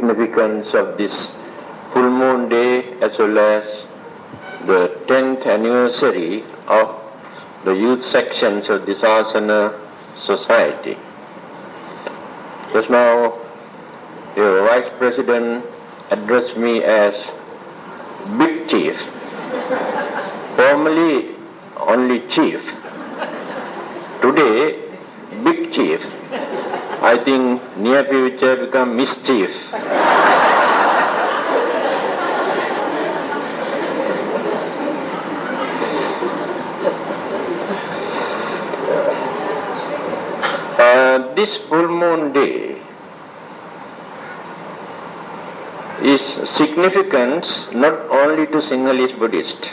significance of this full moon day as well as the 10th anniversary of the youth sections of this Asana Society. Just now, your Vice President addressed me as Big Chief, formerly only Chief. Today, Big Chief. I think near future become Mischief. This full moon day is significant not only to Sinhalese Buddhists,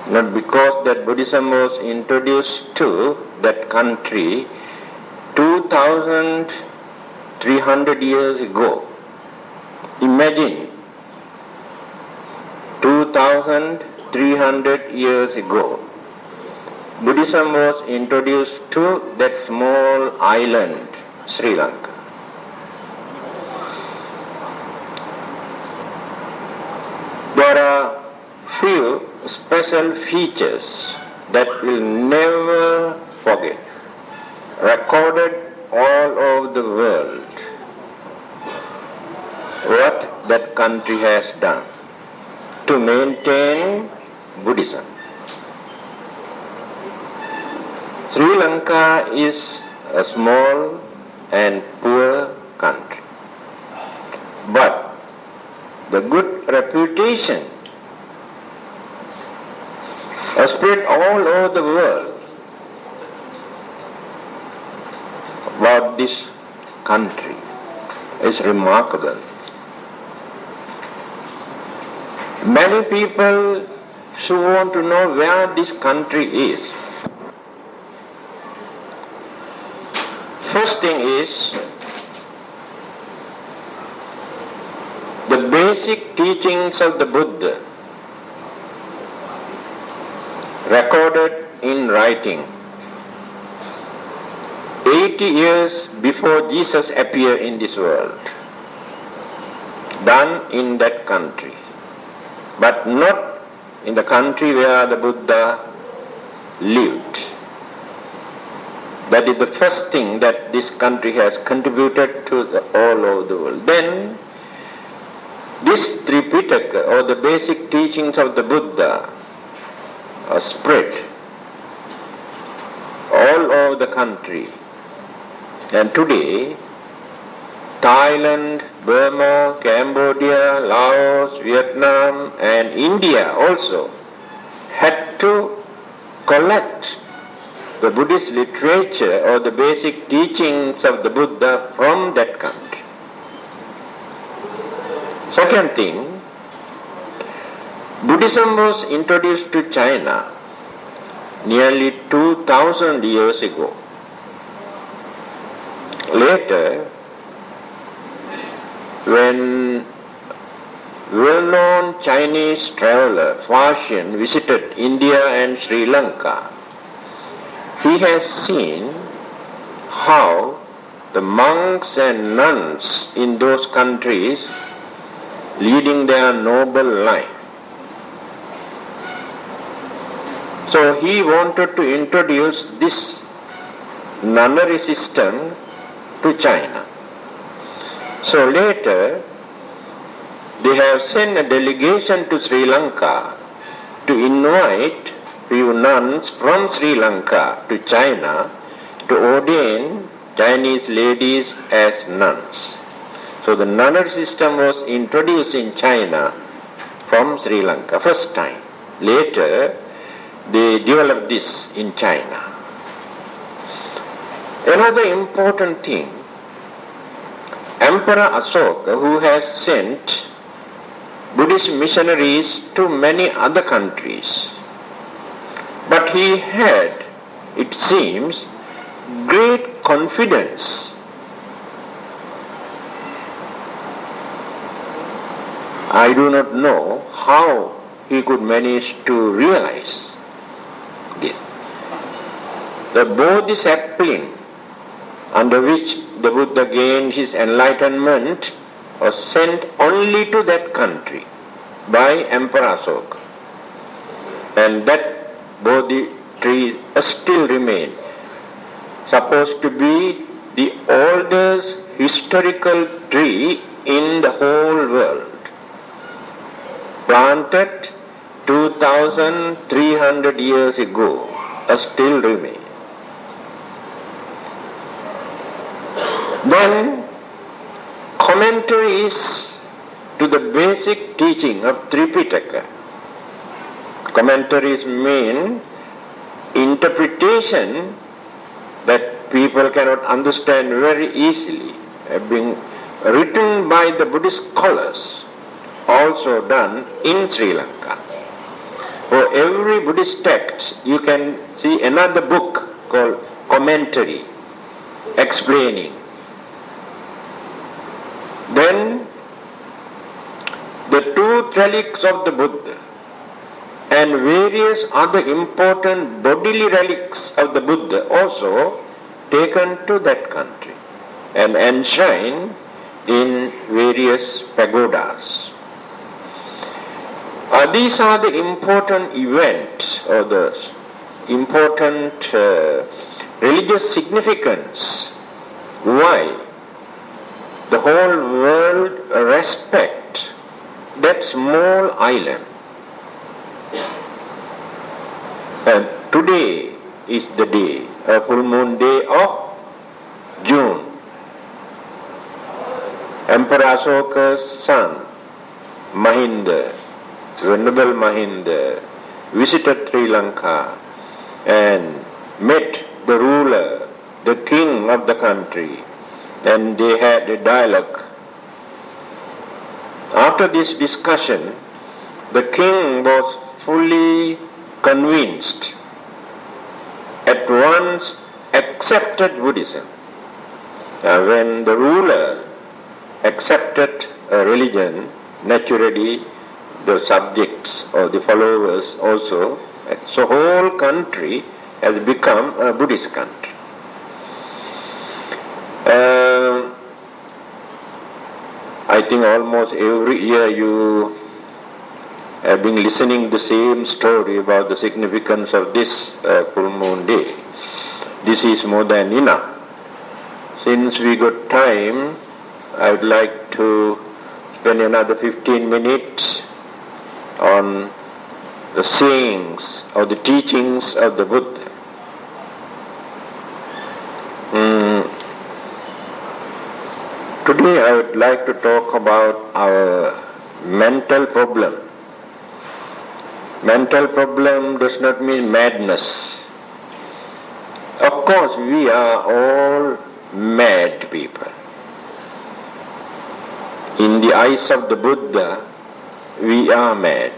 not because that Buddhism was introduced to that country 2,300 years ago. Imagine, 2,300 years ago, Buddhism was introduced to that small island, Sri Lanka. There are few special features that we'll never forget, recorded all over the world, what that country has done to maintain Buddhism. Sri Lanka is a small and poor country, but the good reputation has spread all over the world about this country is remarkable. Many people should want to know where this country is. First thing is the basic teachings of the Buddha recorded in writing 80 years before Jesus appeared in this world, done in that country, but not in the country where the Buddha lived. That is the first thing that this country has contributed to all over the world. Then, this Tripitaka, or the basic teachings of the Buddha, are spread all over the country. And today, Thailand, Burma, Cambodia, Laos, Vietnam, and India also had to collect the Buddhist literature or the basic teachings of the Buddha from that country. Second thing, Buddhism was introduced to China nearly 2,000 years ago. Later, when well-known Chinese traveler Faxian visited India and Sri Lanka, he has seen how the monks and nuns in those countries leading their noble life. So he wanted to introduce this nunnery system to China. So later, they have sent a delegation to Sri Lanka to invite few nuns from Sri Lanka to China to ordain Chinese ladies as nuns. So the nunnery system was introduced in China from Sri Lanka first time. Later, they developed this in China. Another important thing, Emperor Asoka, who has sent Buddhist missionaries to many other countries, but he had, it seems, great confidence. I do not know how he could manage to realize this. The Bodhisattva under which the Buddha gained his enlightenment was sent only to that country by Emperor Asoka. And that Bodhi tree still remains, supposed to be the oldest historical tree in the whole world, planted 2,300 years ago, still remains. Then commentaries to the basic teaching of Tripitaka. Commentaries mean interpretation that people cannot understand very easily, have been written by the Buddhist scholars, also done in Sri Lanka. For every Buddhist text you can see another book called commentary, explaining. Then the two relics of the Buddha and various other important bodily relics of the Buddha also taken to that country and enshrined in various pagodas. These are the important events or the important religious significance why the whole world respect that small island. And today is the day, a full moon day of June. Emperor Asoka's son, Mahinda, Venerable Mahinda, visited Sri Lanka and met the ruler, the king of the country, and they had a dialogue. After this discussion, the king was fully convinced, at once accepted Buddhism. When the ruler accepted a religion, naturally the subjects or the followers also, so whole country has become a Buddhist country. I think almost every year you have been listening the same story about the significance of this full moon day. This is more than enough. Since we got time, I would like to spend another 15 minutes on the sayings or the teachings of the Buddha. Today I would like to talk about our mental problem. Mental problem does not mean madness. Of course, we are all mad people. In the eyes of the Buddha, we are mad.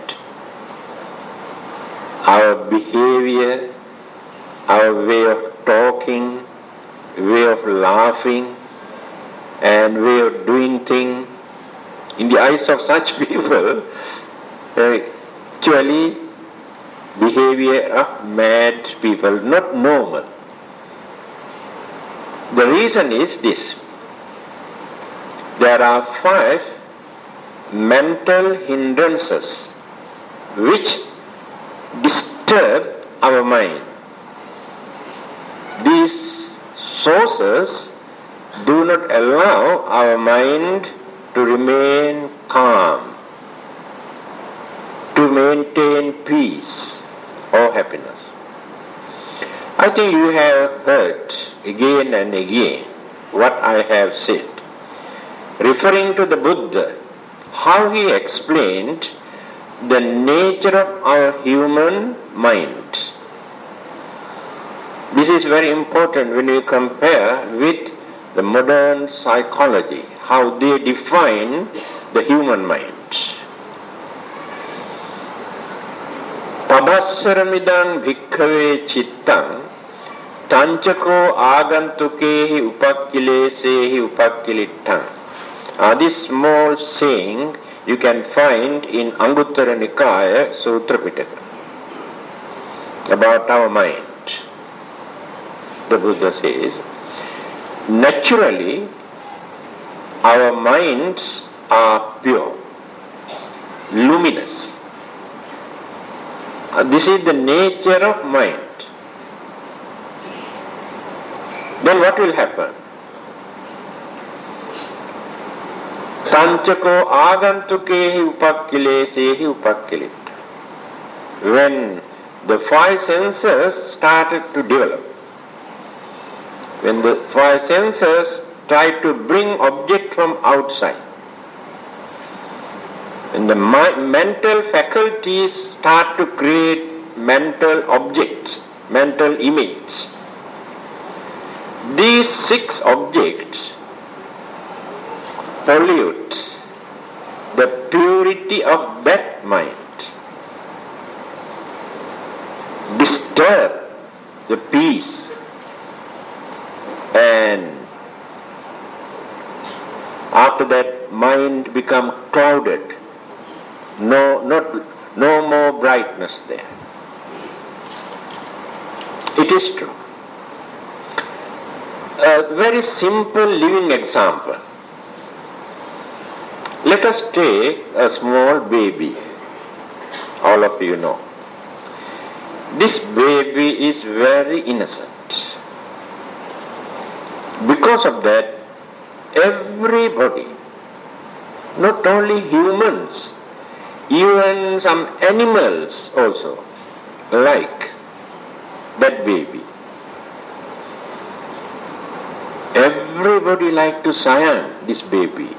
Our behavior, our way of talking, way of laughing, and way of doing things, in the eyes of such people, actually behavior of mad people, not normal. The reason is this. There are 5 mental hindrances which disturb our mind. These sources do not allow our mind to remain calm, to maintain peace or happiness. I think you have heard again and again what I have said, referring to the Buddha, how he explained the nature of our human mind. This is very important when you compare with the modern psychology, how they define the human mind. Pabassaramidang bhikkhave chittam tanchako agantukehi upakkilesehi upakkilittam. This small saying you can find in Anguttara Nikaya Sutra Pitaka about our mind. The Buddha says, Naturally, our minds are pure, luminous. This is the nature of mind. Then what will happen? Tanchako agantukehi upakkilesehi upakkilita. When the five senses started to develop, when the five senses try to bring object from outside, when the mental faculties start to create mental objects, mental image, these six objects pollute the purity of that mind, disturb the peace, and after that mind become clouded, no more brightness there. It is true. A very simple living example. Let us take a small baby. All of you know. This baby is very innocent. Because of that, everybody, not only humans, even some animals also like that baby. Everybody like to sayang this baby.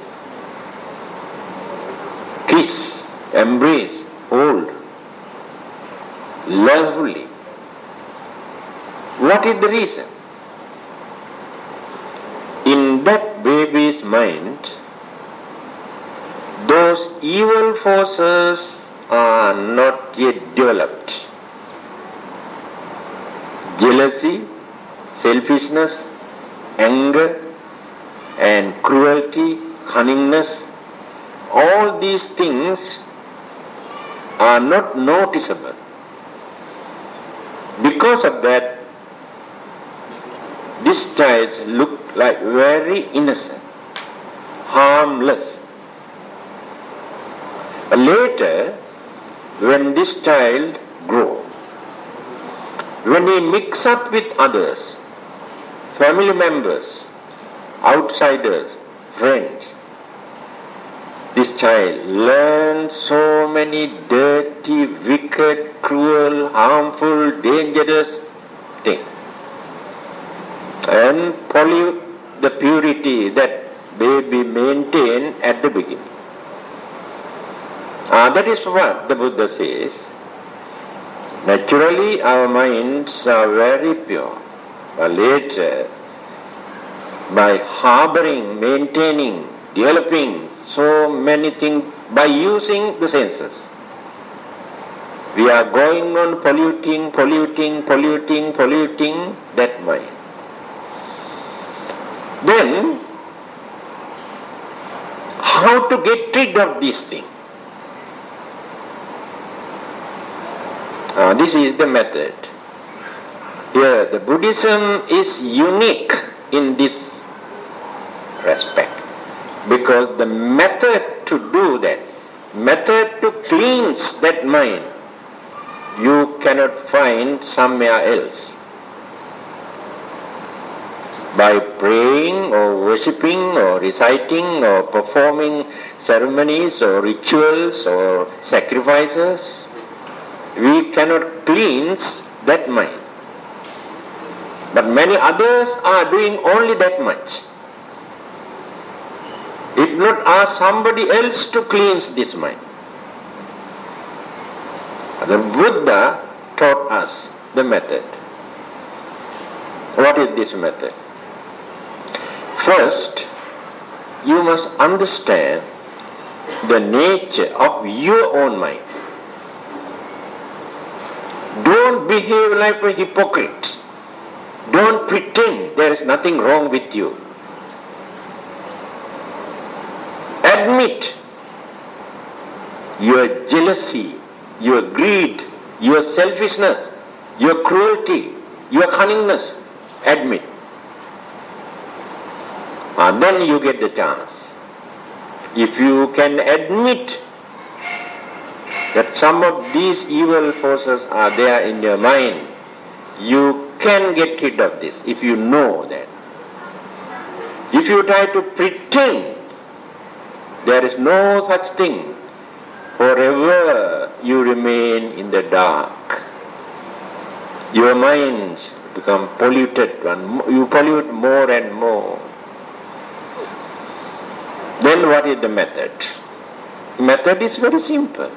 Kiss, embrace, hold, lovely. What is the reason? In that baby's mind, those evil forces are not yet developed. Jealousy, selfishness, anger and cruelty, cunningness, all these things are not noticeable. Because of that, this child looked like very innocent, harmless. Later, when this child grows, when he mix up with others, family members, outsiders, friends, this child learns so many dirty, wicked, cruel, harmful, dangerous things and pollute the purity that baby maintained at the beginning. That is what the Buddha says. Naturally, our minds are very pure. But later, by harboring, maintaining, developing so many things, by using the senses, we are going on polluting that mind. Then, how to get rid of this thing? This is the method. Here, the Buddhism is unique in this respect, because the method to do that, method to cleanse that mind, you cannot find somewhere else. By praying or worshipping or reciting or performing ceremonies or rituals or sacrifices, we cannot cleanse that mind. But many others are doing only that much. If not, ask somebody else to cleanse this mind. The Buddha taught us the method. What is this method? First, you must understand the nature of your own mind. Don't behave like a hypocrite. Don't pretend there is nothing wrong with you. Admit your jealousy, your greed, your selfishness, your cruelty, your cunningness. Admit. then you get the chance. If you can admit that some of these evil forces are there in your mind, you can get rid of this if you know that. If you try to pretend there is no such thing, forever you remain in the dark. Your minds become polluted, and you pollute more and more. Then what is the method? The method is very simple.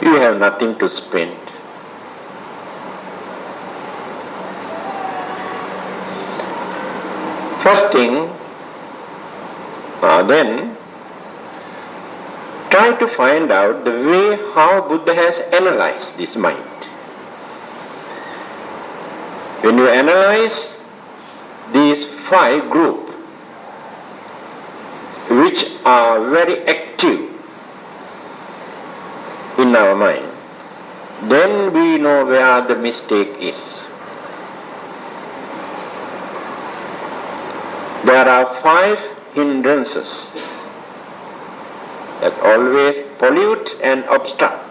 You have nothing to spend. First thing, then try to find out the way how Buddha has analyzed this mind. When you analyze these 5 groups, which are very active in our mind, then we know where the mistake is. There are 5 hindrances that always pollute and obstruct,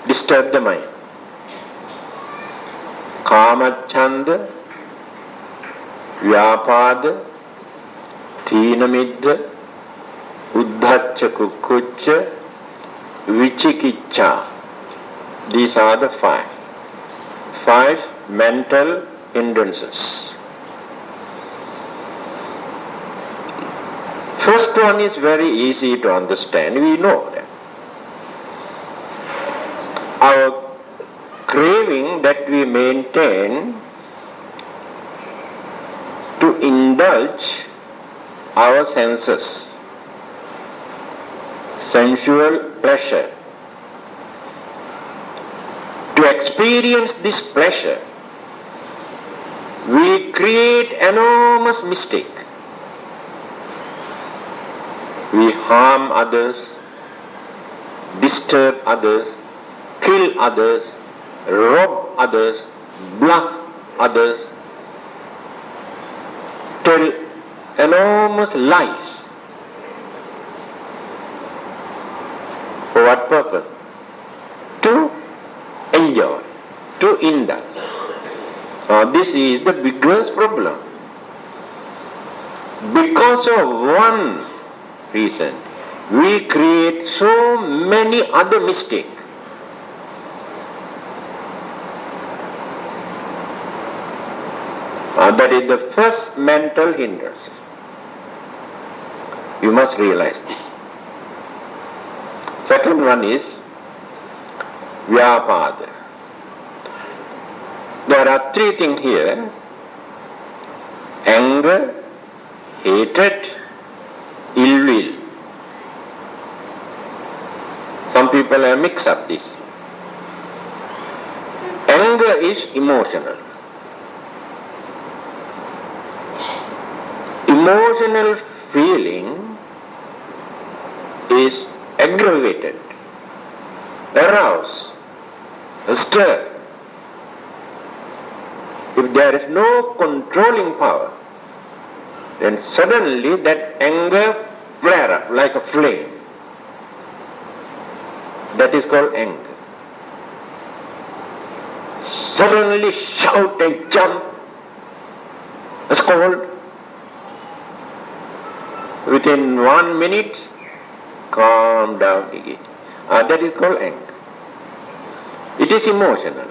disturb the mind. Kamacchanda, Vyapada, Thinamidda, Uddhacca Kukkucca, Vichikicca. These are the 5 mental hindrances. First one is very easy to understand. We know that. Our craving that we maintain to indulge our senses, sensual pleasure. To experience this pleasure, we create enormous mistake. We harm others, disturb others, kill others, rob others, bluff others, tell enormous lies. For what purpose? To enjoy, to indulge. Now this is the biggest problem. Because of one reason, we create so many other mistakes. That is the first mental hindrance. You must realize this. Second one is Vyapada. There are 3 things here: anger, hatred, ill will. Some people have mixed up this. Anger is emotional. Emotional feeling is aggravated, aroused, stirred. If there is no controlling power, then suddenly that anger flare up like a flame. That is called anger. Suddenly shout and jump, scold. Within 1 minute, calm down again. That is called anger. It is emotional.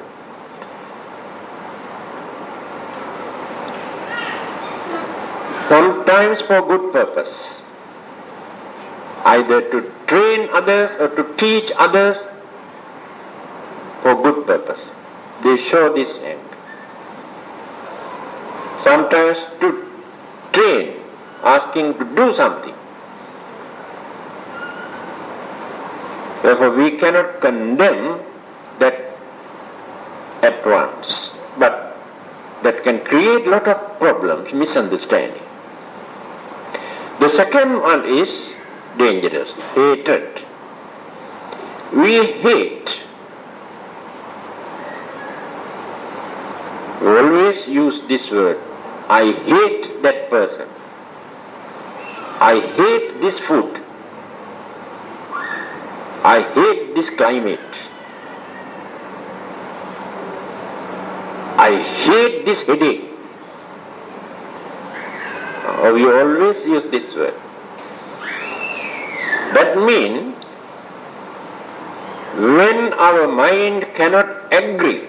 Sometimes for good purpose, either to train others or to teach others for good purpose. They show this anger. Sometimes to train, asking to do something. Therefore we cannot condemn that at once, but that can create a lot of problems, misunderstanding. The second one is dangerous, hatred. We hate. We always use this word. I hate that person. I hate this food. I hate this climate. I hate this headache. We always use this word. That means when our mind cannot agree,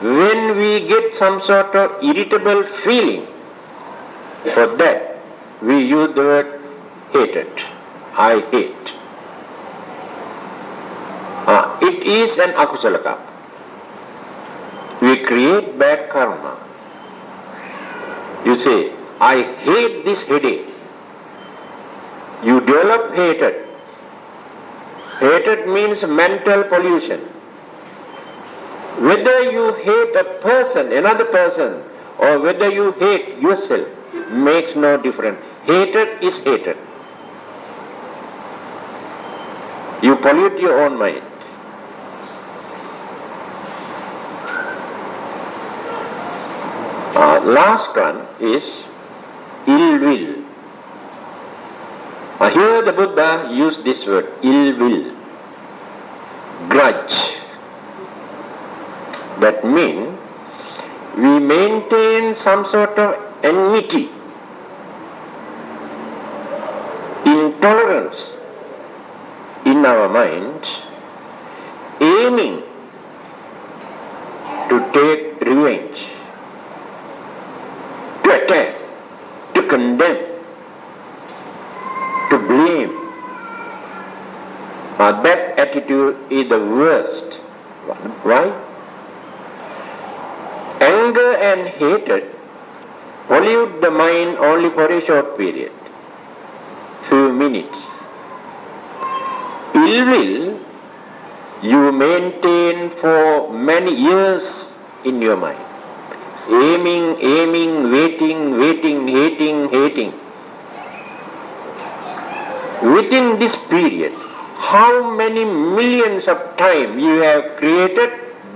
when we get some sort of irritable feeling, for that we use the word hated. I hate. It is an akusala karma. We create bad karma. You say, I hate this headache. You develop hatred. Hatred means mental pollution. Whether you hate a person, another person, or whether you hate yourself, makes no difference. Hatred is hatred. You pollute your own mind. Last one is ill will. Here the Buddha used this word, ill will, grudge. That means we maintain some sort of enmity, intolerance in our mind, aiming to take revenge, to attack, to condemn, to blame. That attitude is the worst. Why? Anger and hatred pollute the mind only for a short period, few minutes. Ill will you maintain for many years in your mind. Aiming, waiting, hating. Within this period, how many millions of times you have created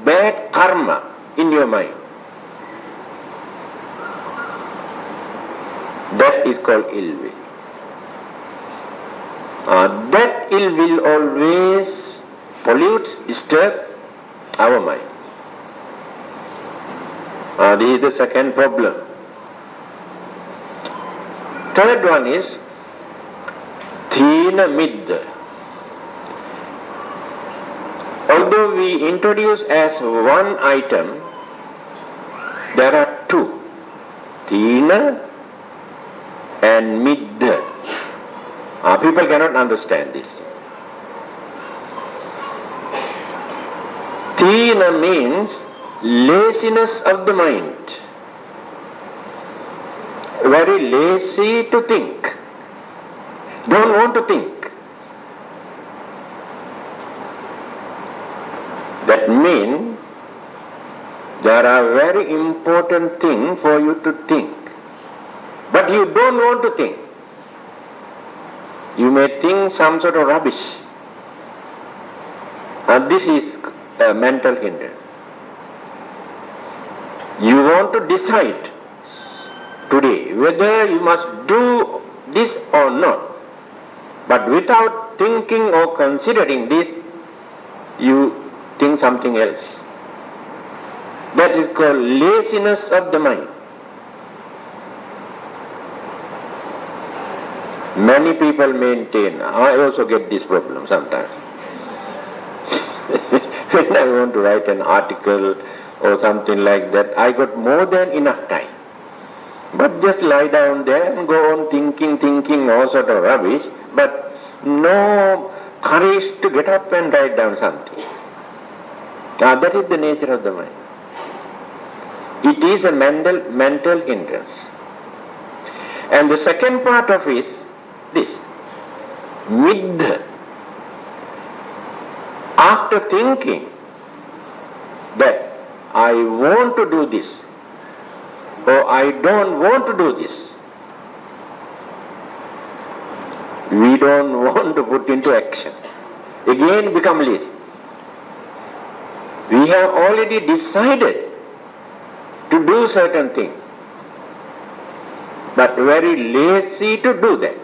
bad karma in your mind? That is called ill will. That ill will always pollutes, disturb our mind. This is the second problem. Third one is Thina Midda. Although we introduce as one item, there are two, Thina and Midda. People cannot understand this. Thina means laziness of the mind. Very lazy to think. Don't want to think. That means there are very important things for you to think. But you don't want to think. You may think some sort of rubbish. And this is a mental hindrance. You want to decide today whether you must do this or not. But without thinking or considering this, you think something else. That is called laziness of the mind. Many people maintain, I also get this problem sometimes. When I want to write an article or something like that, I got more than enough time. But just lie down there and go on thinking all sort of rubbish, but no courage to get up and write down something. That is the nature of the mind. It is a mental hindrance. And the second part of it is this. Middha. After thinking that I want to do this or I don't want to do this, we don't want to put into action. Again become lazy. We have already decided to do certain things. but very lazy to do that.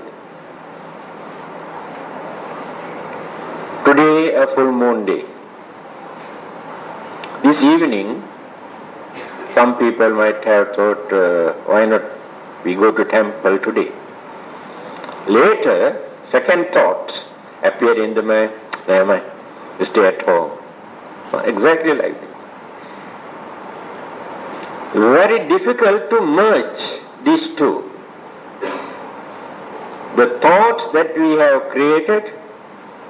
Today a full moon day. This evening, some people might have thought, why not we go to temple today? Later, second thoughts appear in the mind, never mind, you stay at home. Exactly like that. Very difficult to merge these two. The thoughts that we have created,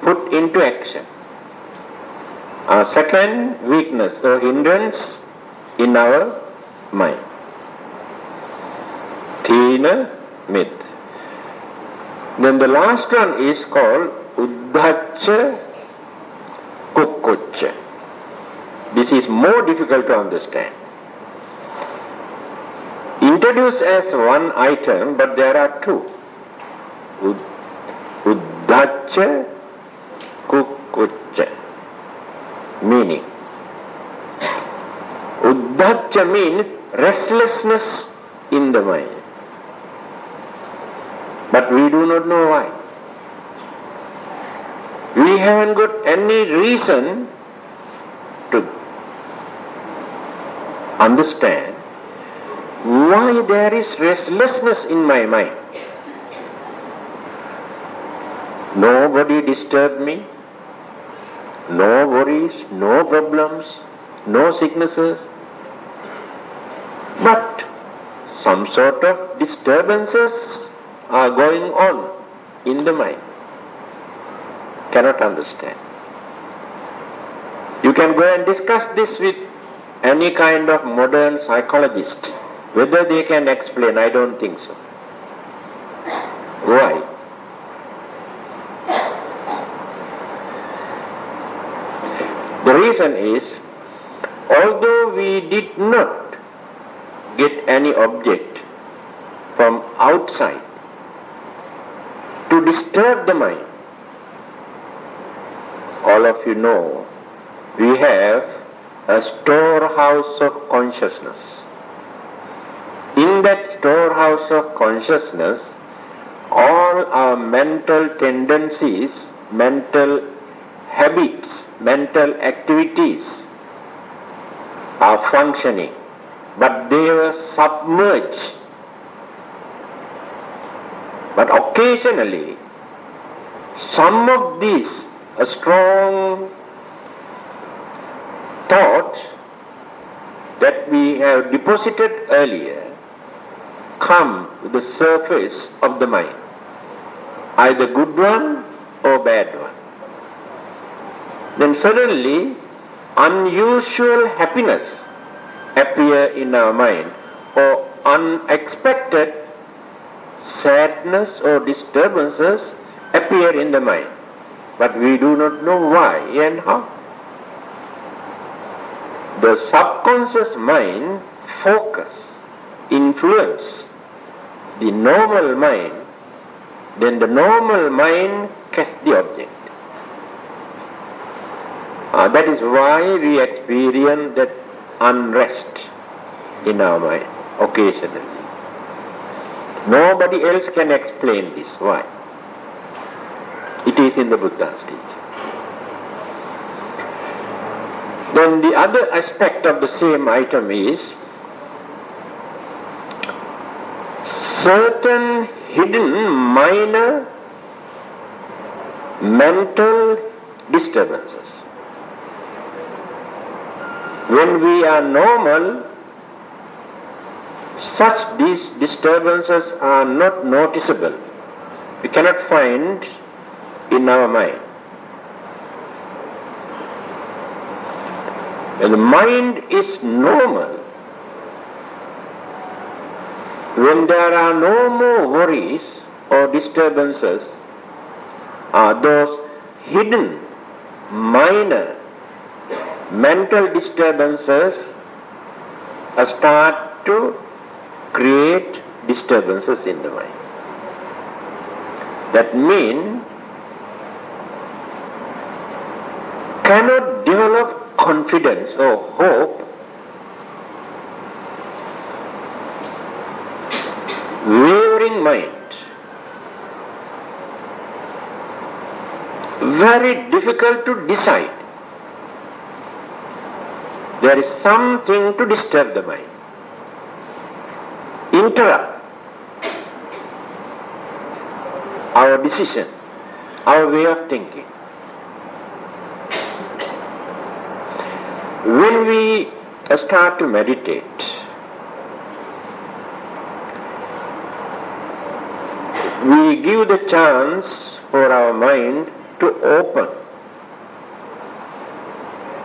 put into action. Our second weakness or hindrance in our mind. Thina myth. Then the last one is called Uddhacha Kukkucha. This is more difficult to understand. Introduced as one item, but there are two. Uddhacha Kukkucha. Meaning. Uddhacha means restlessness in the mind. But we do not know why. We haven't got any reason to understand why there is restlessness in my mind. Nobody disturbed me, no worries, no problems, no sicknesses, but some sort of disturbances are going on in the mind. Cannot understand. You can go and discuss this with any kind of modern psychologist. Whether they can explain, I don't think so. Why? The reason is, although we did not get any object from outside to disturb the mind, all of you know, we have a storehouse of consciousness. In that storehouse of consciousness, all our mental tendencies, mental habits, mental activities are functioning, but they were submerged. But occasionally, some of these strong thoughts that we have deposited earlier come to the surface of the mind, either good one or bad one. Then suddenly unusual happiness appear in our mind, or unexpected sadness or disturbances appear in the mind, but we do not know why and how. The subconscious mind focus, influence the normal mind, then the normal mind catch the object. That is why we experience that unrest in our mind occasionally. Nobody else can explain this. Why? It is in the Buddha's teaching. Then the other aspect of the same item is certain hidden minor mental disturbances. When we are normal, such these disturbances are not noticeable. We cannot find in our mind. When the mind is normal, when there are no more worries or disturbances, those hidden minor mental disturbances start to create disturbances in the mind. That means cannot develop confidence or hope flowing mind. Very difficult to decide. There is something to disturb the mind, interrupt our decision, our way of thinking. When we start to meditate, we give the chance for our mind to open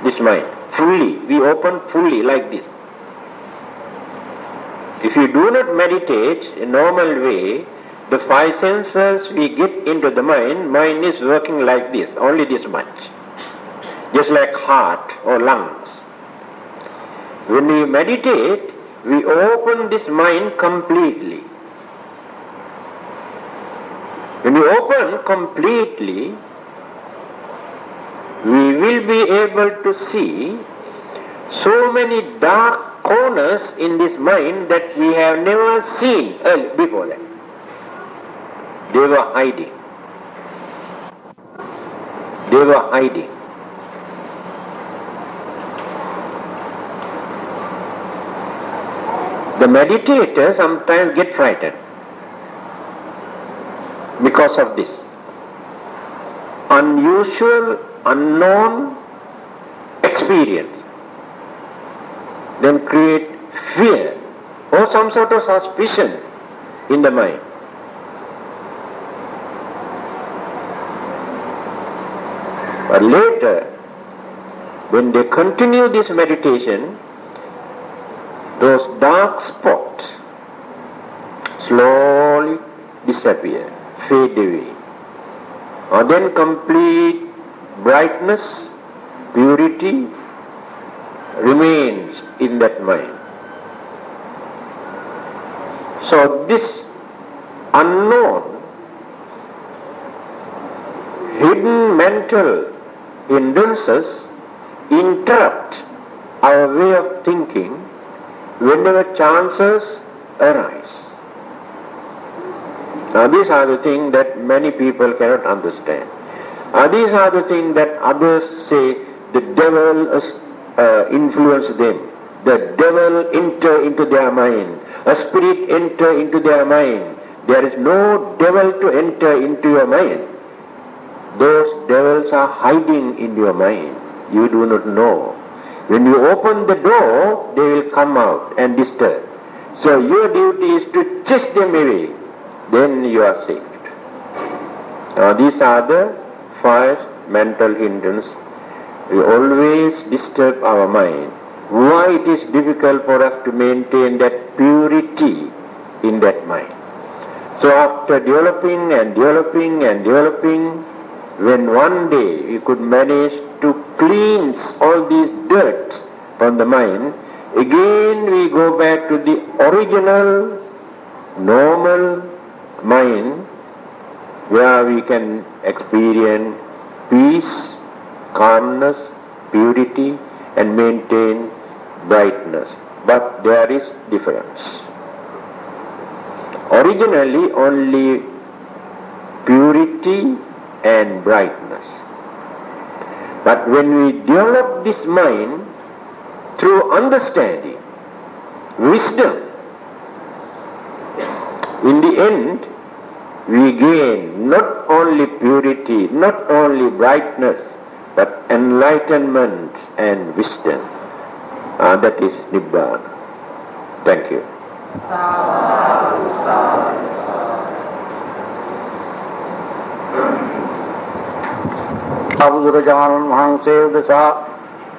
this mind fully. We open fully like this. If you do not meditate in normal way, the five senses we get into the mind is working like this, only this much. Just like heart or lungs. When we meditate, we open this mind completely. When we open completely, we will be able to see so many dark corners in this mind that we have never seen before that. They were hiding. They were hiding. The meditator sometimes get frightened because of this unusual, unknown experience. Then create fear or some sort of suspicion in the mind. But later, when they continue this meditation, those dark spots slowly disappear, fade away. And then complete brightness, purity remains in that mind. So this unknown, hidden mental hindrances interrupt our way of thinking whenever chances arise. Now these are the things that many people cannot understand. These are the things that others say the devil influenced them. The devil enter into their mind. A spirit enter into their mind. There is no devil to enter into your mind. Those devils are hiding in your mind. You do not know. When you open the door, they will come out and disturb. So your duty is to chase them away. Then you are saved. Now these are the five mental hindrances. We always disturb our mind. Why it is difficult for us to maintain that purity in that mind. So after developing and developing and developing, when one day we could manage to cleanse all these dirt from the mind, again we go back to the original, normal mind where we can experience peace, calmness, purity and maintain brightness. But there is difference. Originally only purity and brightness. But when we develop this mind through understanding, wisdom, in the end we gain not only purity, not only brightness, but enlightenment and wisdom. That is Nibbana. Thank you. බුදුරජාණන් වහන්සේ උදෙසා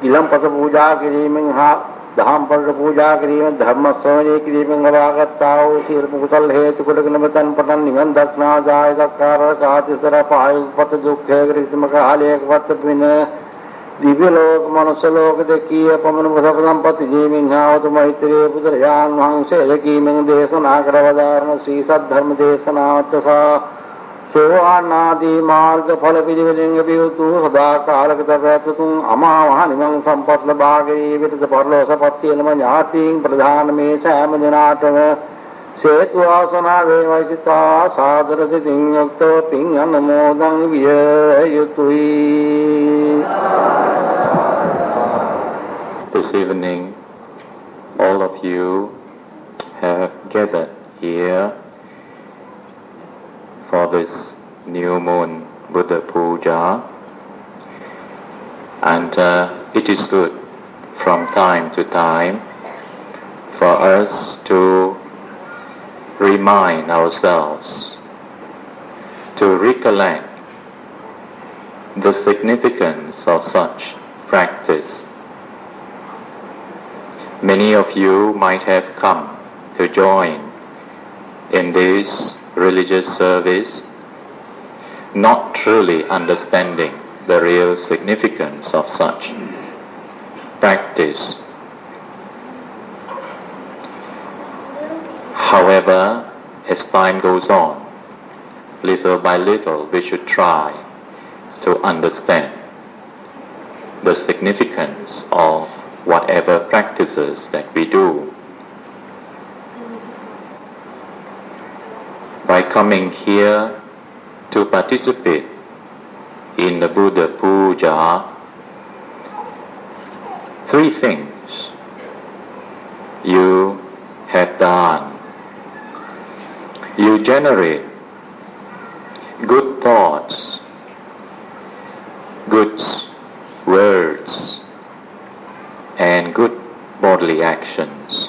ඉලම්පස පූජා කිරීමෙන් හා දහම් පඬ පූජා කිරීමෙන් ධර්ම ශ්‍රවණය කිරීමෙන් ලබාගත්තා වූ සියලු කුසල හේතු කොටගෙන මෙතන් පටන් නිවන් දක්නා ජාය දක්කාර කාතිසර පායුපත දුක්ඛේ කිසිම කාලයකවත් වෙන දිව්‍ය ලෝක මනුෂ්‍ය ලෝක දෙකී පමණ සබ සම්පatti ජීවින් හාවතු මෛත්‍රී බුදුරජාණන් වහන්සේ දෙකීමෙන් දේශනා කරවදාරන ශ්‍රී සද්ධර්ම දේශනාවත්සා සෝවානාදී මාර්ග ඵල පිළිවෙලින් ලැබියුතු සදාකාලක දරැතුතුන් අමා මහ නිවන් සම්පත් ලබා ගැනීමට පරලෝසපත් සියලුම ඥාතීන් ප්‍රධාන මේ සෑම දිනාටම Setuvasana Vemajita Sadarati Yukta Ping Anamodang Vyayutui. This evening, all of you have gathered here for this new moon Buddha Puja, and it is good from time to time for us to remind ourselves, to recollect the significance of such practice. Many of you might have come to join in this religious service, not truly understanding the real significance of such practice. However, as time goes on, little by little we should try to understand the significance of whatever practices that we do. By coming here to participate in the Buddha Puja, three things you have done. You generate good thoughts, good words, and good bodily actions.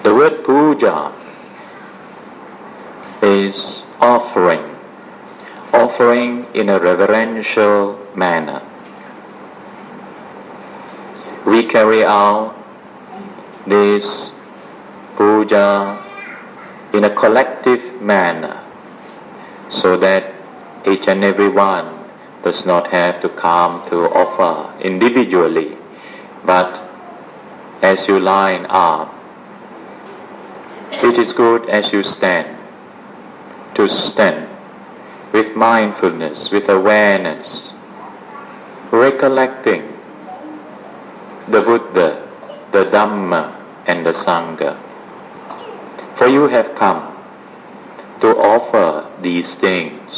The word puja is offering in a reverential manner. We carry out this puja in a collective manner so that each and every one does not have to come to offer individually, but as you line up, it is good as you stand, to stand with mindfulness, with awareness, recollecting the Buddha, the Dhamma, and the Sangha. For you have come to offer these things,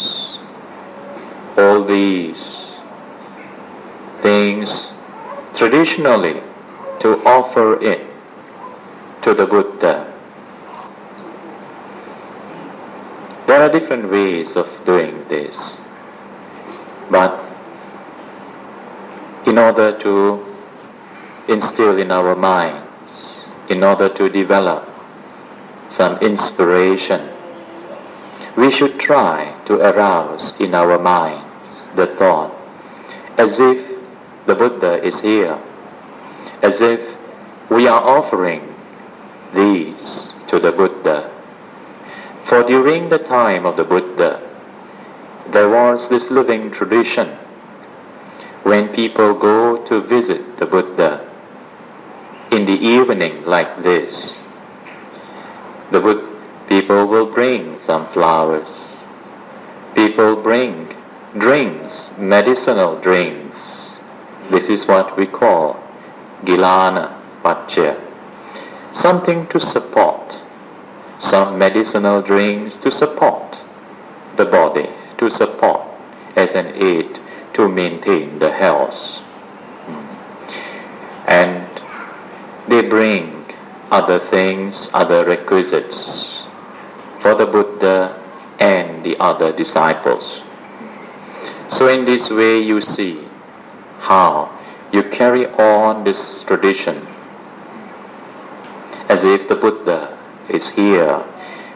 all these things traditionally, to offer it to the Buddha. There are different ways of doing this, but in order to instill in our minds, in order to develop some inspiration, we should try to arouse in our minds the thought as if the Buddha is here, as if we are offering these to the Buddha. For during the time of the Buddha, there was this living tradition. When people go to visit the Buddha in the evening like this, people will bring some flowers. People bring drinks, medicinal drinks. This is what we call gilana pacchaya. Something to support, some medicinal drinks to support the body, to support as an aid to maintain the health. And they bring other things, other requisites for the Buddha and the other disciples. So in this way you see how you carry on this tradition as if the Buddha is here.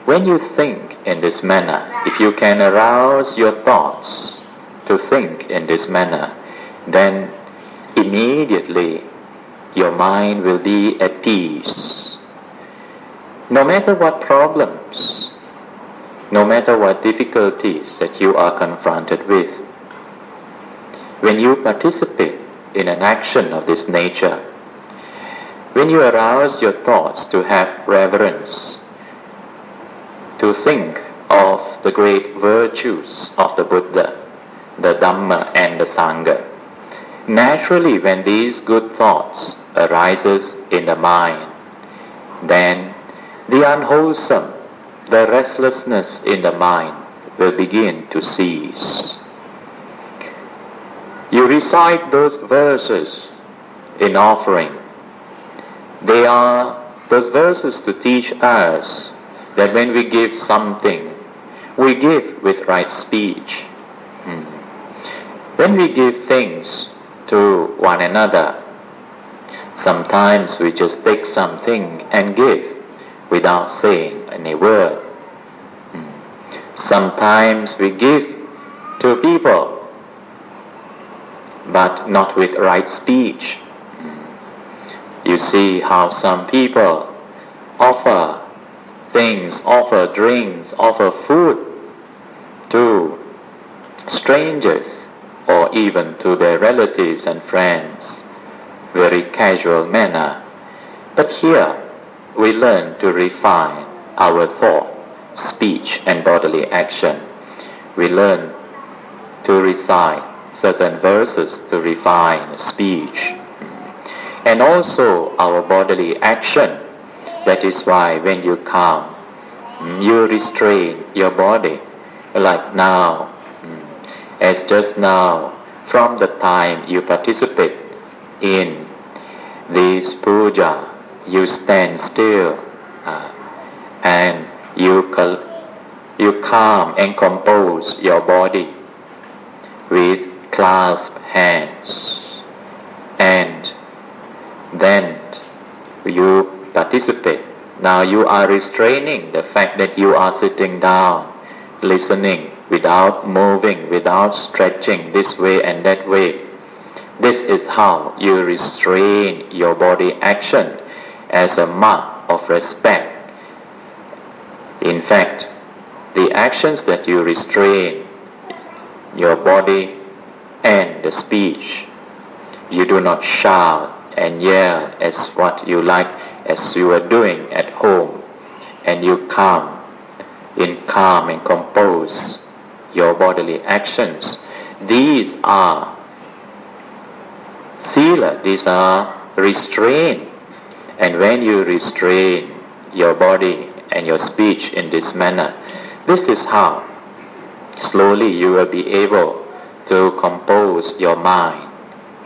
When you think in this manner, if you can arouse your thoughts to think in this manner, then immediately your mind will be at peace. No matter what problems, no matter what difficulties that you are confronted with, when you participate in an action of this nature, when you arouse your thoughts to have reverence, to think of the great virtues of the Buddha, the Dhamma and the Sangha, naturally when these good thoughts arises in the mind, then the unwholesome, the restlessness in the mind will begin to cease. You recite those verses in offering. They are those verses to teach us that when we give something, we give with right speech. When we give things to one another, sometimes we just take something and give without saying any word. Sometimes we give to people, but not with right speech. You see how some people offer things, offer drinks, offer food to strangers or even to their relatives and friends, very casual manner. But here we learn to refine our thought, speech and bodily action. We learn to recite certain verses to refine speech and also our bodily action. That is why when you come, you restrain your body. Like now, as just now, from the time you participate in this puja, you stand still and you calm and compose your body with clasped hands, and then you participate. Now you are restraining the fact that you are sitting down, listening without moving, without stretching this way and that way. This is how you restrain your body action as a mark of respect. In fact, the actions that you restrain, your body and the speech, you do not shout and yell as what you like, as you are doing at home, and you calm and compose your bodily actions. These are sila, these are restraint. And when you restrain your body and your speech in this manner, this is how slowly you will be able to compose your mind,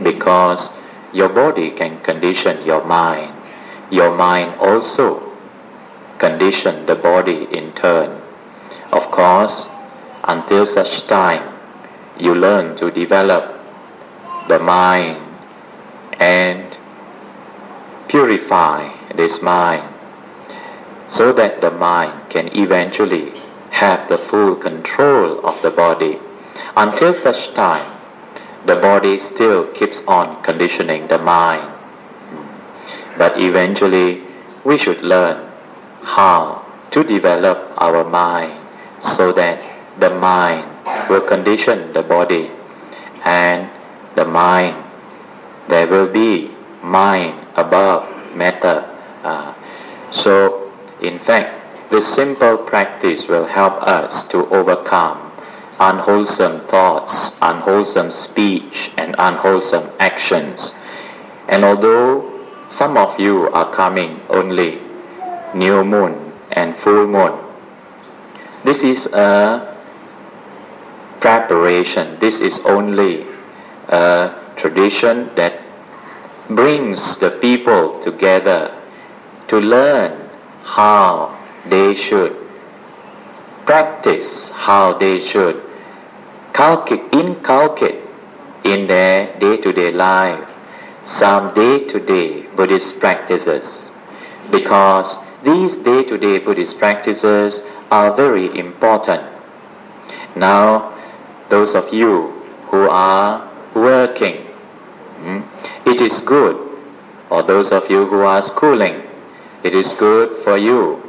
because your body can condition your mind. Your mind also condition the body in turn. Of course, until such time you learn to develop the mind and purify this mind so that the mind can eventually have the full control of the body. Until such time, the body still keeps on conditioning the mind. But eventually, we should learn how to develop our mind so that the mind will condition the body, and the mind, there will be mind above matter. So, in fact, this simple practice will help us to overcome unwholesome thoughts, unwholesome speech, and unwholesome actions. And although some of you are coming only new moon and full moon, this is a preparation. This is only a tradition that brings the people together to learn how they should practice, how they should inculcate in their day-to-day life some day-to-day Buddhist practices, because these day-to-day Buddhist practices are very important. Now, those of you who are working, it is good, or those of you who are schooling, it is good for you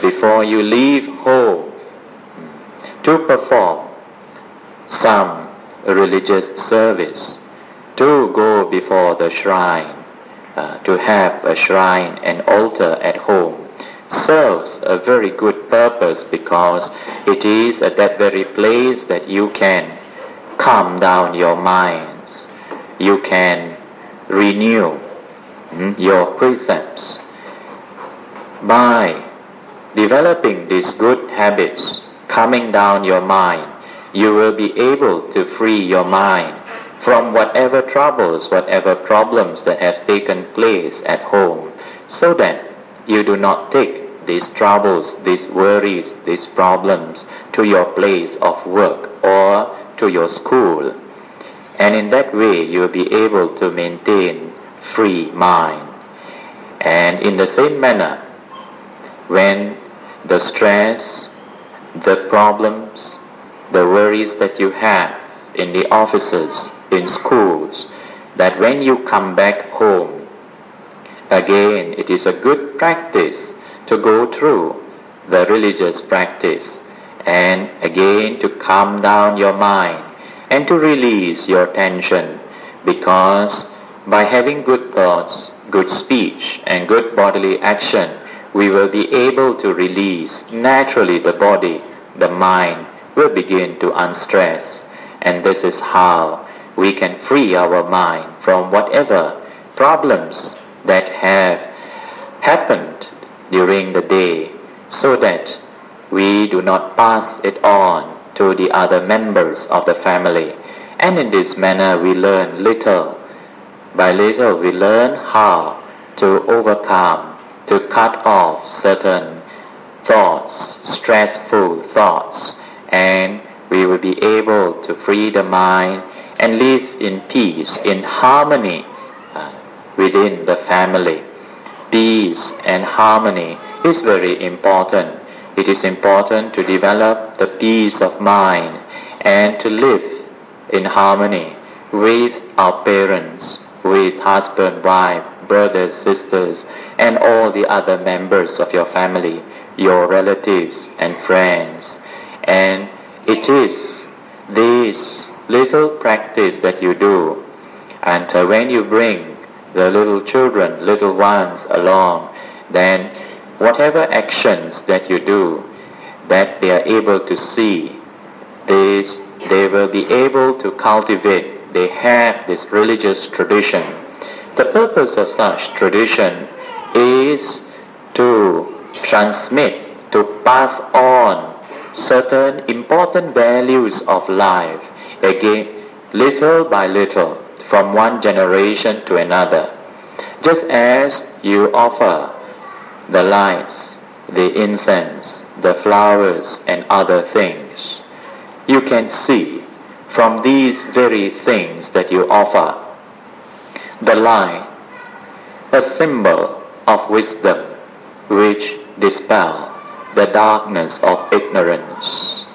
before you leave home to perform some religious service, to go before the shrine, to have a shrine and altar at home, serves a very good purpose, because it is at that very place that you can calm down your minds, you can renew your precepts. By developing these good habits, calming down your mind, you will be able to free your mind from whatever troubles, whatever problems that have taken place at home, so that you do not take these troubles, these worries, these problems to your place of work or to your school. And in that way you will be able to maintain free mind. And in the same manner, when the stress, the problems, the worries that you have in the offices, in schools, that when you come back home, again it is a good practice to go through the religious practice and again to calm down your mind and to release your tension, because by having good thoughts, good speech and good bodily action, we will be able to release naturally the body, the mind will begin to unstress, and this is how we can free our mind from whatever problems that have happened during the day, so that we do not pass it on to the other members of the family. And in this manner we learn little by little, we learn how to overcome, to cut off certain thoughts, stressful thoughts, and we will be able to free the mind and live in peace, in harmony within the family. Peace and harmony is very important. It is important to develop the peace of mind and to live in harmony with our parents, with husband, wife, brothers, sisters, and all the other members of your family, your relatives and friends. And it is this little practice that you do, and when you bring the little children, little ones along, then whatever actions that you do, that they are able to see, this they will be able to cultivate. They have this religious tradition. The purpose of such tradition is to transmit, to pass on certain important values of life, again, little by little, from one generation to another. Just as you offer the lights, the incense, the flowers and other things, you can see from these very things that you offer, the light, a symbol of wisdom which dispel the darkness of ignorance.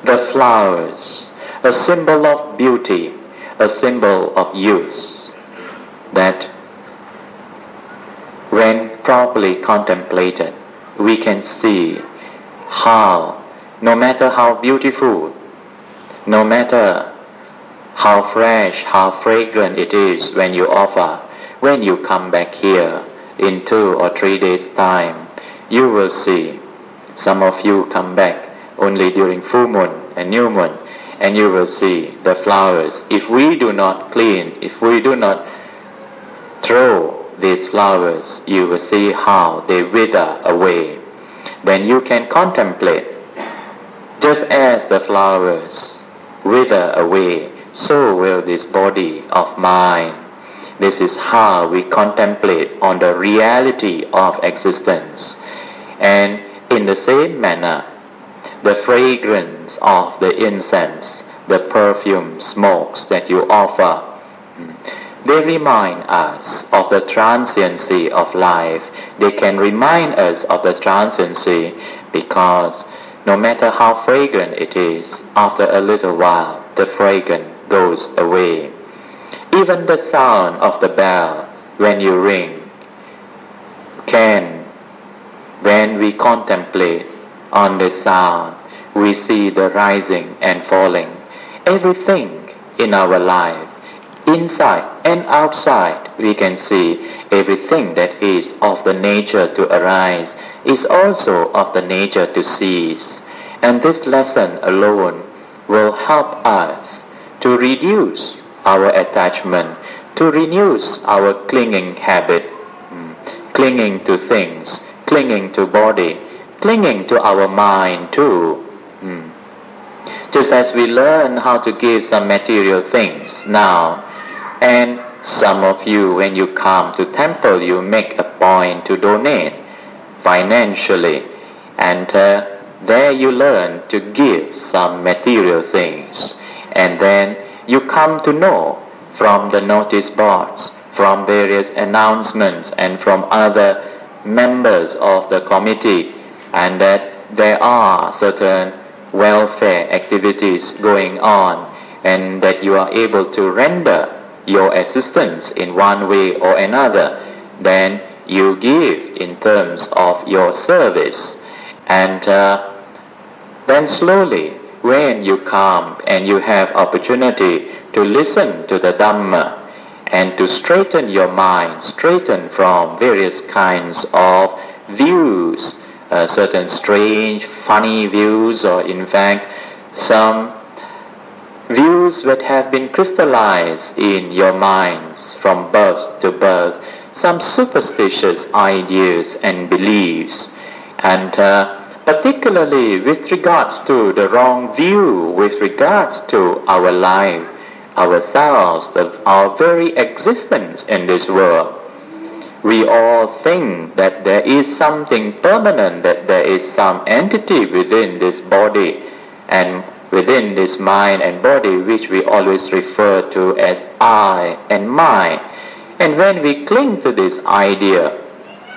The flowers, a symbol of beauty, a symbol of youth, that when properly contemplated, we can see how, no matter how beautiful, no matter how fresh, how fragrant it is when you offer, when you come back here in 2 or 3 days' time, you will see. Some of you come back only during full moon and new moon, and you will see the flowers. If we do not clean, if we do not throw these flowers, you will see how they wither away. Then you can contemplate, just as the flowers wither away, so will this body of mine. This is how we contemplate on the reality of existence. And in the same manner, the fragrance of the incense, the perfume smokes that you offer, they remind us of the transiency of life. They can remind us of the transiency, because no matter how fragrant it is, after a little while, the fragrance goes away. Even the sound of the bell when you ring can, when we contemplate on the sound, we see the rising and falling. Everything in our life, inside and outside, we can see everything that is of the nature to arise is also of the nature to cease. And this lesson alone will help us to reduce our attachment, to reduce our clinging habit, clinging to things, clinging to body, clinging to our mind too. Just as we learn how to give some material things now, and some of you, when you come to temple, you make a point to donate financially, and there you learn to give some material things, and then you come to know from the notice boards, from various announcements, and from other members of the committee, and that there are certain welfare activities going on, and that you are able to render your assistance in one way or another. Then you give in terms of your service, and then slowly, when you come and you have opportunity to listen to the Dhamma and to straighten your mind, straighten from various kinds of views, certain strange, funny views, or in fact some views that have been crystallized in your minds from birth to birth, some superstitious ideas and beliefs, and particularly with regards to the wrong view with regards to our life, ourselves, our very existence in this world. We all think that there is something permanent, that there is some entity within this body and within this mind and body, which we always refer to as I and my. And when we cling to this idea,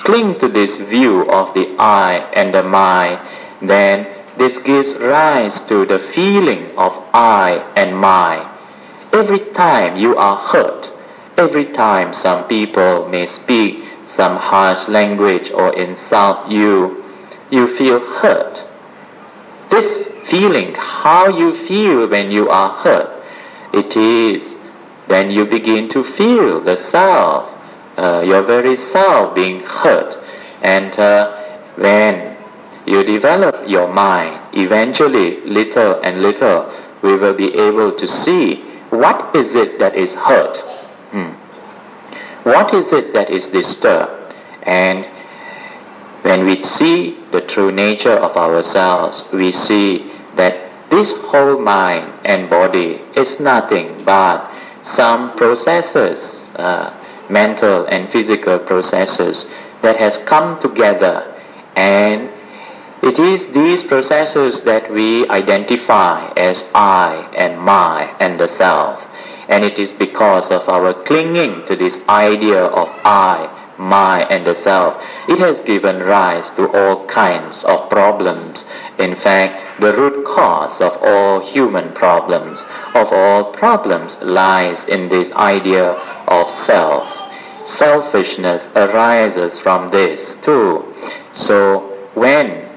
cling to this view of the I and the my, then this gives rise to the feeling of I and my. Every time you are hurt, every time some people may speak some harsh language or insult you, you feel hurt. This feeling, how you feel when you are hurt, it is then you begin to feel the self, your very self being hurt. And when you develop your mind, eventually, little and little, we will be able to see what is it that is hurt. What is it that is disturbed? And when we see the true nature of ourselves, we see that this whole mind and body is nothing but some processes, mental and physical processes that has come together, and it is these processes that we identify as I and my and the self. And it is because of our clinging to this idea of I, my and the self, it has given rise to all kinds of problems. In fact, the root cause of all human problems, of all problems, lies in this idea of self. Selfishness arises from this too. So when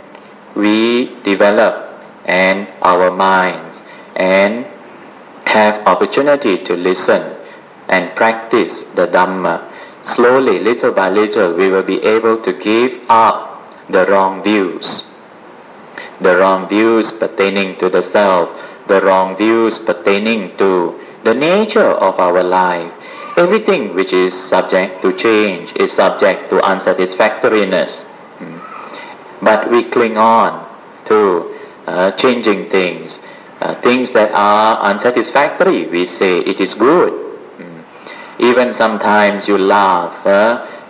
we develop and our minds and have opportunity to listen and practice the Dhamma, slowly, little by little, we will be able to give up the wrong views. The wrong views pertaining to the self, the wrong views pertaining to the nature of our life. Everything which is subject to change is subject to unsatisfactoriness. But we cling on to changing things. Things that are unsatisfactory, we say it is good. Even sometimes you laugh,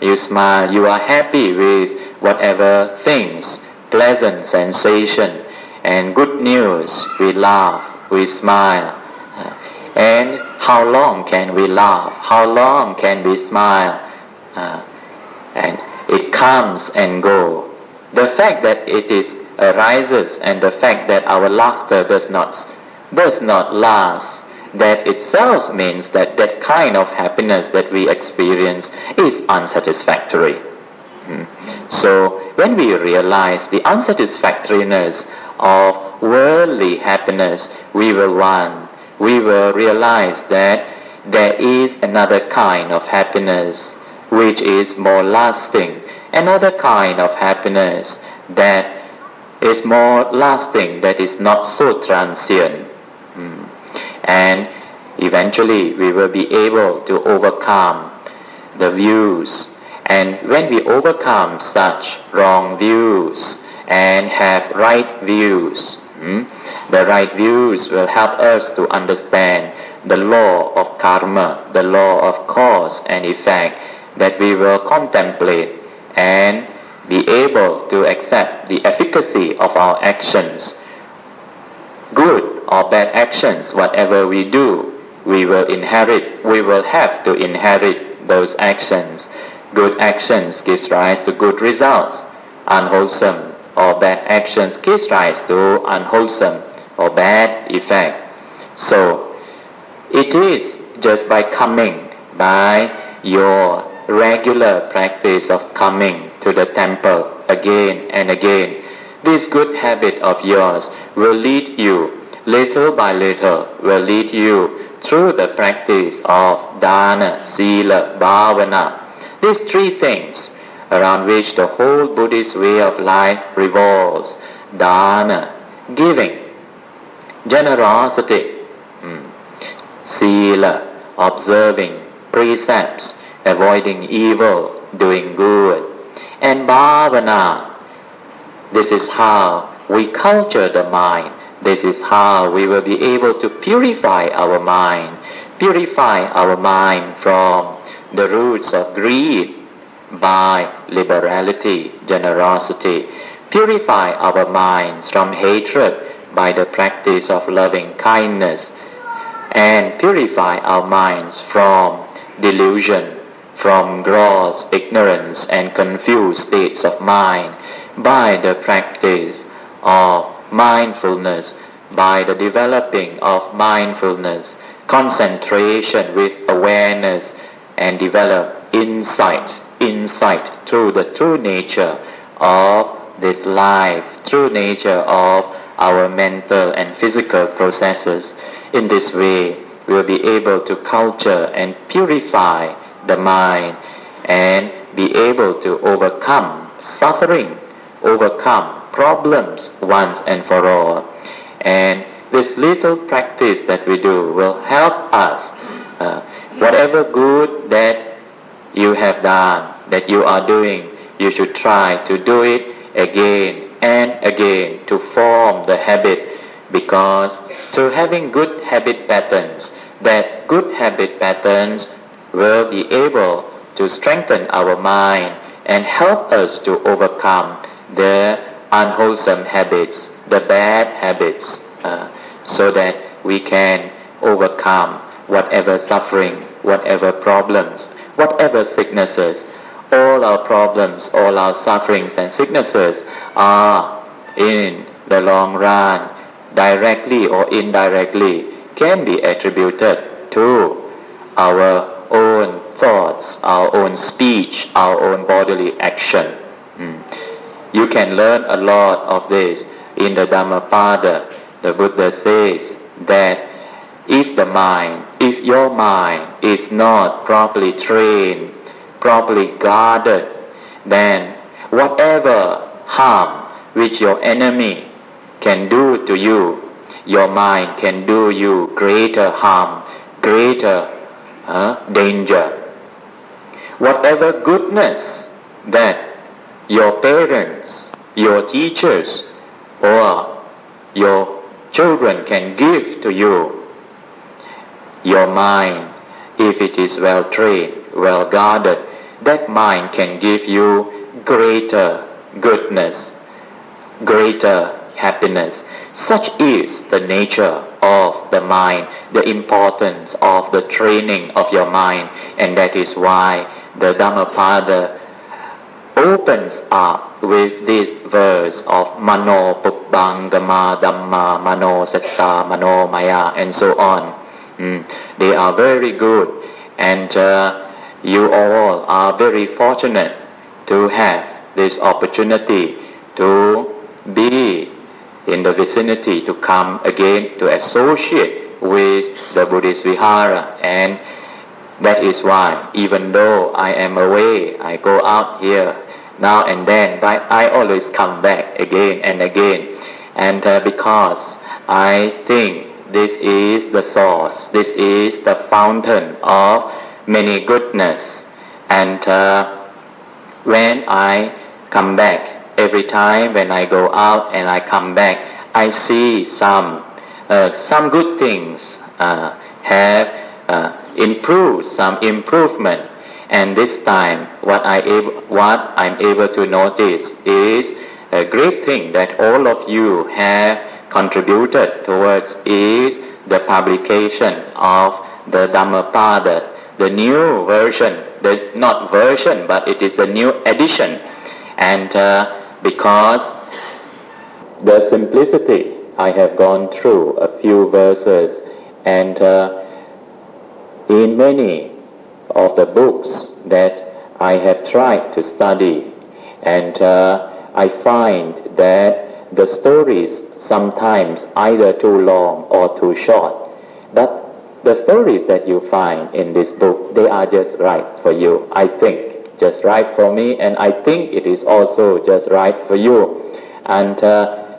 you smile, you are happy with whatever things, pleasant sensation and good news. We laugh, we smile. And how long can we laugh? How long can we smile? And it comes and goes. The fact that it arises and the fact that our laughter does not last, that itself means that that kind of happiness that we experience is unsatisfactory. So when we realize the unsatisfactoriness of worldly happiness, we will realize that there is another kind of happiness which is more lasting, another kind of happiness that is more lasting, that is not so transient. And eventually we will be able to overcome the views And when we overcome such wrong views and have right views, the right views will help us to understand the law of karma, the law of cause and effect, that we will contemplate and be able to accept the efficacy of our actions. Good or bad actions, whatever we do, we will have to inherit those actions. Good actions gives rise to good results. Unwholesome or bad actions gives rise to unwholesome or bad effect. So it is just by your regular practice of coming to the temple again and again, this good habit of yours will lead you, little by little, will lead you through the practice of dana, sila, bhavana. These three things around which the whole Buddhist way of life revolves. Dana, giving, generosity, sila, observing precepts, avoiding evil, doing good, and bhavana. This is how we culture the mind. This is how we will be able to purify our mind from the roots of greed by liberality, generosity. Purify our minds from hatred by the practice of loving kindness, and purify our minds from delusion, from gross ignorance and confused states of mind by the practice of mindfulness, by the developing of mindfulness, concentration with awareness, and develop insight through the true nature of this life, true nature of our mental and physical processes. In this way, we'll be able to culture and purify the mind and be able to overcome suffering, overcome problems once and for all. And this little practice that we do will help us. Whatever good that you have done, that you are doing, you should try to do it again and again to form the habit, because through having good habit patterns, that good habit patterns will be able to strengthen our mind and help us to overcome the unwholesome habits, the bad habits, so that we can overcome whatever suffering, whatever problems, whatever sicknesses. All our problems, all our sufferings and sicknesses are, in the long run, directly or indirectly, can be attributed to our own thoughts, our own speech, our own bodily action. You can learn a lot of this in the Dhammapada. The Buddha says that if your mind is not properly trained, properly guarded, then whatever harm which your enemy can do to you, your mind can do you greater harm, greater danger. Whatever goodness that your parents, your teachers, or your children can give to you, your mind, if it is well trained, well guarded, that mind can give you greater goodness, greater happiness. Such is the nature of the mind, the importance of the training of your mind, and that is why the Dhammapada opens up with this verse of Mano Pubbangama Dhamma Mano Satta Mano Maya and so on. They are very good, and you all are very fortunate to have this opportunity to be in the vicinity, to come again, to associate with the Buddhist Vihara. And that is why, even though I am away, I go out here now and then, but I always come back again and again. And because I think this is the source, this is the fountain of many goodness. And when I come back, every time when I go out and I come back, I see some good things have improved, some improvement. And this time, what I'm able to notice is a great thing that all of you have contributed towards is the publication of the Dhammapada, the new version, not version, but it is the new edition. And because the simplicity, I have gone through a few verses, and in many of the books that I have tried to study, and I find that the stories sometimes either too long or too short. But the stories that you find in this book, they are just right for you. I think just right for me, and I think it is also just right for you. And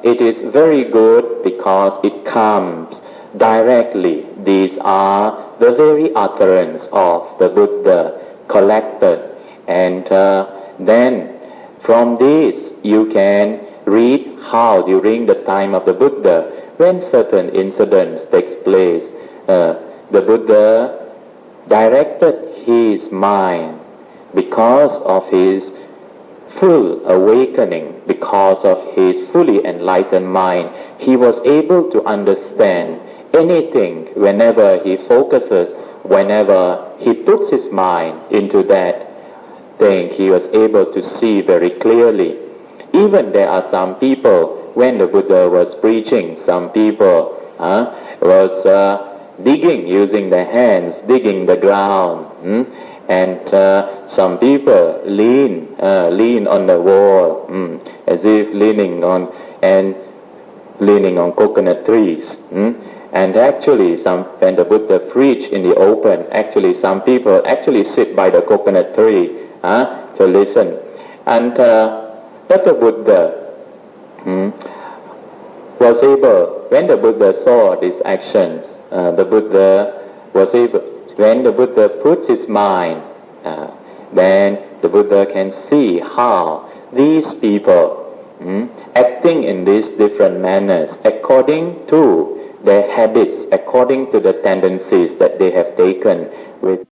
it is very good because it comes directly. These are the very utterance of the Buddha collected, and then from this you can read how during the time of the Buddha, when certain incidents takes place, the Buddha directed his mind because of his full awakening, because of his fully enlightened mind. He was able to understand anything whenever he focuses, whenever he puts his mind into that thing, he was able to see very clearly. Even there are some people, when the Buddha was preaching, some people was digging, using their hands, digging the ground, and some people lean on the wall, as if leaning on coconut trees. And actually, when the Buddha preached in the open, actually some people actually sit by the coconut tree to listen. And but the Buddha was able, when the Buddha saw these actions, the Buddha was able, when the Buddha puts his mind, then the Buddha can see how these people acting in these different manners according to their habits, according to the tendencies that they have taken with